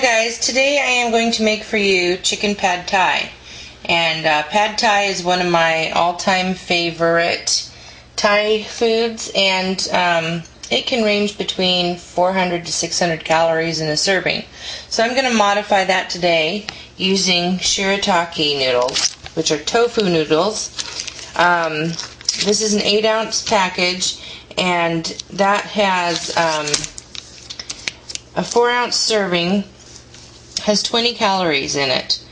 guys, today I am going to make for you chicken pad thai. And pad thai is one of my all-time favorite Thai foods, and it can range between 400 to 600 calories in a serving. So I'm going to modify that today using shirataki noodles, which are tofu noodles. This is an 8-ounce package, and that has a 4-ounce serving, has 20 calories in it.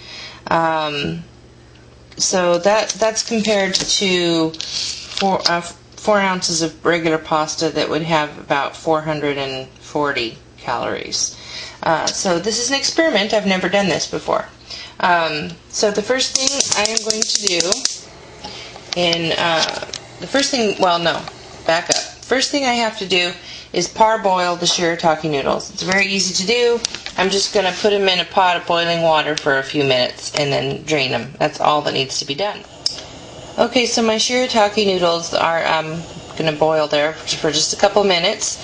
So that's compared to 4 ounces of regular pasta that would have about 440 calories. So this is an experiment. I've never done this before. So the first thing I am going to do back up. First thing I have to do is parboil the shirataki noodles. It's very easy to do. I'm just going to put them in a pot of boiling water for a few minutes and then drain them. That's all that needs to be done. Okay, so my shirataki noodles are going to boil there for just a couple minutes.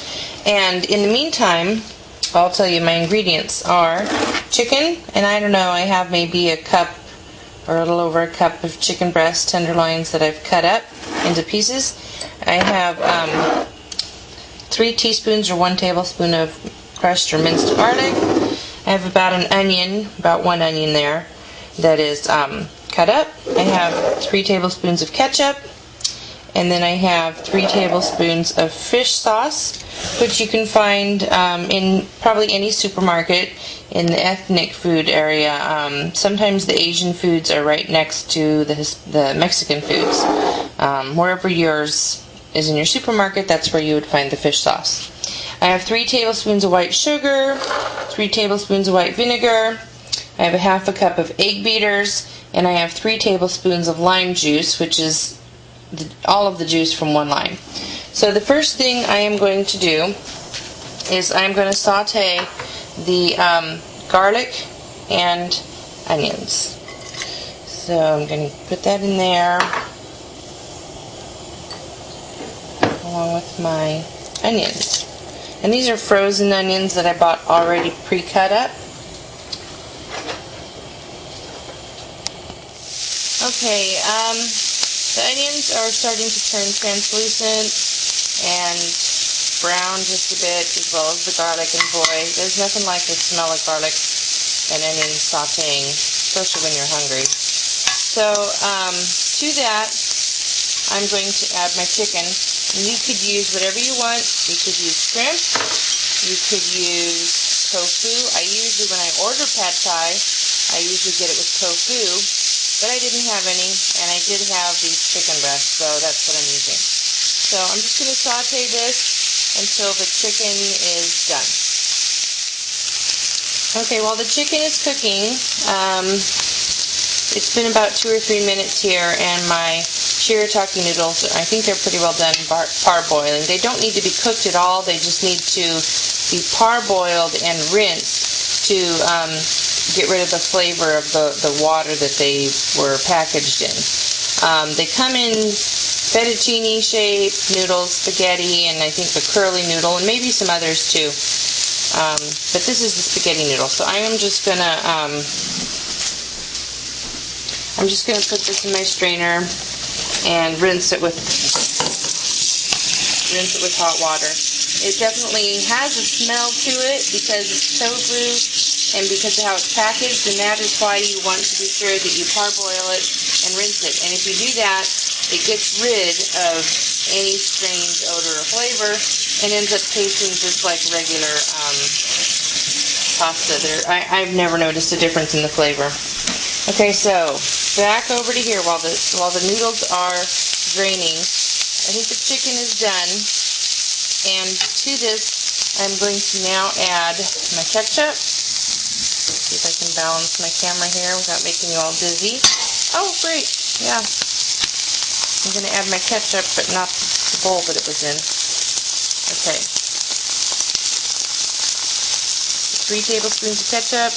And in the meantime, I'll tell you my ingredients are chicken, and I don't know, I have maybe a cup or a little over a cup of chicken breast tenderloins that I've cut up into pieces. I have 3 teaspoons or 1 tablespoon of crushed or minced garlic. I have about 1 onion there that is cut up. I have 3 tablespoons of ketchup, and then I have 3 tablespoons of fish sauce, which you can find in probably any supermarket in the ethnic food area. Sometimes the Asian foods are right next to the Mexican foods. Wherever yours is in your supermarket, that's where you would find the fish sauce. I have 3 tablespoons of white sugar, 3 tablespoons of white vinegar. I have a half a cup of egg beaters, and I have 3 tablespoons of lime juice, which is all of the juice from 1 lime. So the first thing I am going to do is I'm going to saute the garlic and onions. So I'm going to put that in there along with my onions. And these are frozen onions that I bought already pre-cut up. Okay, the onions are starting to turn translucent and brown just a bit, as well as the garlic, and boy, there's nothing like the smell of garlic and onion sauteing, especially when you're hungry. So, to that, I'm going to add my chicken. And you could use whatever you want. You could use shrimp. You could use tofu. When I order pad thai, I usually get it with tofu, but I didn't have any, and I did have these chicken breasts, so that's what I'm using. So I'm just going to saute this until the chicken is done. Okay, while the chicken is cooking, it's been about 2 or 3 minutes here, and my shirataki noodles, I think they're pretty well done parboiling. They don't need to be cooked at all. They just need to be parboiled and rinsed to get rid of the flavor of the water that they were packaged in. They come in fettuccine shape noodles, spaghetti, and I think the curly noodle, and maybe some others too. But this is the spaghetti noodle. So I am just gonna put this in my strainer and rinse it with hot water. It definitely has a smell to it because it's tofu and because of how it's packaged, and that is why you want to be sure that you parboil it and rinse it. And if you do that, it gets rid of any strange odor or flavor and ends up tasting just like regular pasta. I've never noticed a difference in the flavor. Okay, so back over to here while the noodles are draining. I think the chicken is done, and to this I'm going to now add my ketchup. See if I can balance my camera here without making you all dizzy. Oh, great! Yeah, I'm going to add my ketchup, but not the bowl that it was in. Okay, 3 tablespoons of ketchup.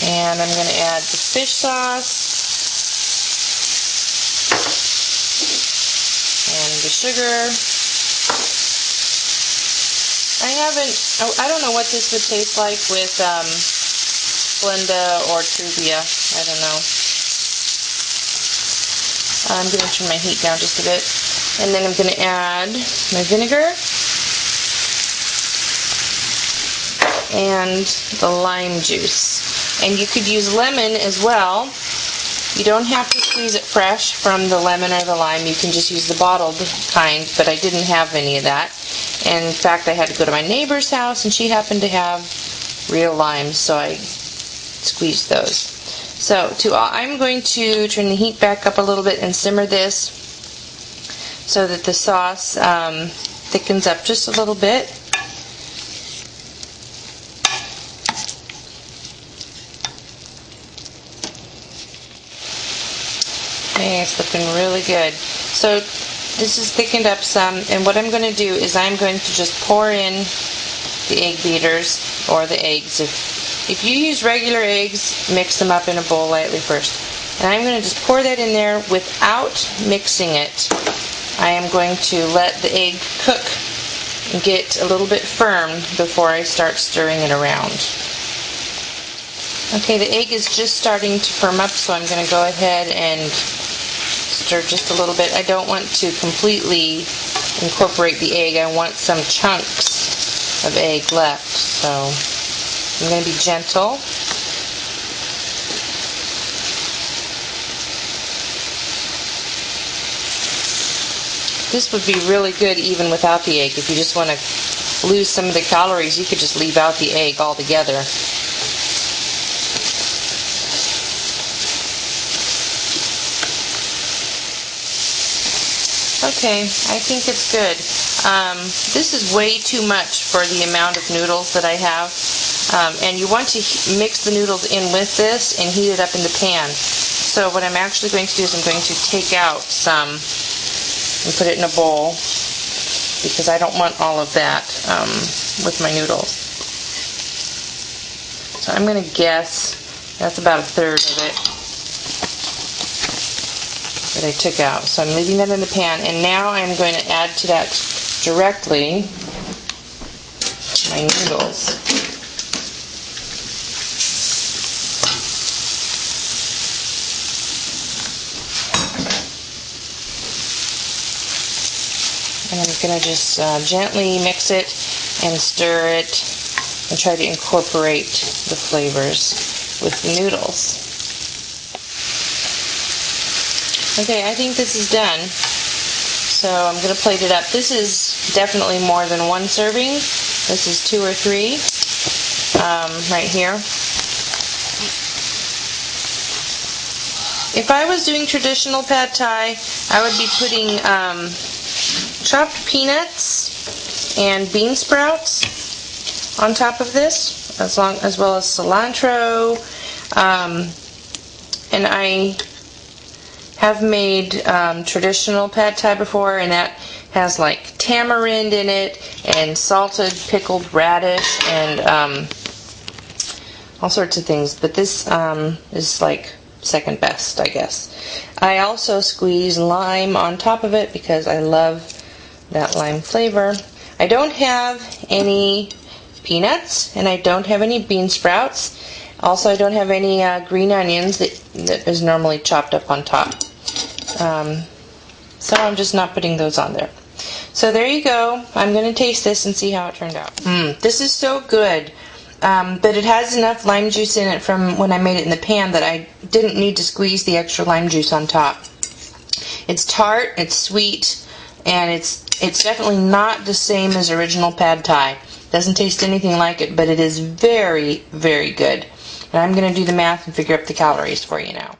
And I'm going to add the fish sauce and the sugar I don't know what this would taste like with Splenda or Truvia. I don't know. I'm going to turn my heat down just a bit. And then I'm going to add my vinegar and the lime juice. And you could use lemon as well. You don't have to squeeze it fresh from the lemon or the lime. You can just use the bottled kind, but I didn't have any of that. And in fact, I had to go to my neighbor's house, and she happened to have real limes, so I squeezed those. So I'm going to turn the heat back up a little bit and simmer this so that the sauce thickens up just a little bit. Okay, it's looking really good. So this is thickened up some, and what I'm going to do is I'm going to just pour in the egg beaters or the eggs. If you use regular eggs, mix them up in a bowl lightly first. And I'm going to just pour that in there without mixing it. I am going to let the egg cook and get a little bit firm before I start stirring it around. Okay, the egg is just starting to firm up, so I'm going to go ahead and stir just a little bit. I don't want to completely incorporate the egg. I want some chunks of egg left, so I'm going to be gentle. This would be really good even without the egg. If you just want to lose some of the calories, you could just leave out the egg altogether. Okay, I think it's good. This is way too much for the amount of noodles that I have. And you want to mix the noodles in with this and heat it up in the pan. So what I'm actually going to do is I'm going to take out some and put it in a bowl because I don't want all of that with my noodles. So I'm going to guess that's about a third of it that I took out. So I'm leaving that in the pan, and now I'm going to add to that directly my noodles. And I'm going to just gently mix it and stir it and try to incorporate the flavors with the noodles. Okay, I think this is done. So I'm going to plate it up. This is definitely more than one serving. This is 2 or 3 right here. If I was doing traditional pad thai, I would be putting chopped peanuts and bean sprouts on top of this, as well as cilantro. And I have made traditional pad thai before, and that has like tamarind in it and salted pickled radish and all sorts of things, but this is like second best, I guess. I also squeeze lime on top of it because I love that lime flavor. I don't have any peanuts and I don't have any bean sprouts. Also, I don't have any green onions that is normally chopped up on top. So I'm just not putting those on there. So there you go. I'm going to taste this and see how it turned out. This is so good. But it has enough lime juice in it from when I made it in the pan that I didn't need to squeeze the extra lime juice on top. It's tart, it's sweet, and it's definitely not the same as original pad thai. Doesn't taste anything like it, but it is very, very good. And I'm going to do the math and figure up the calories for you now.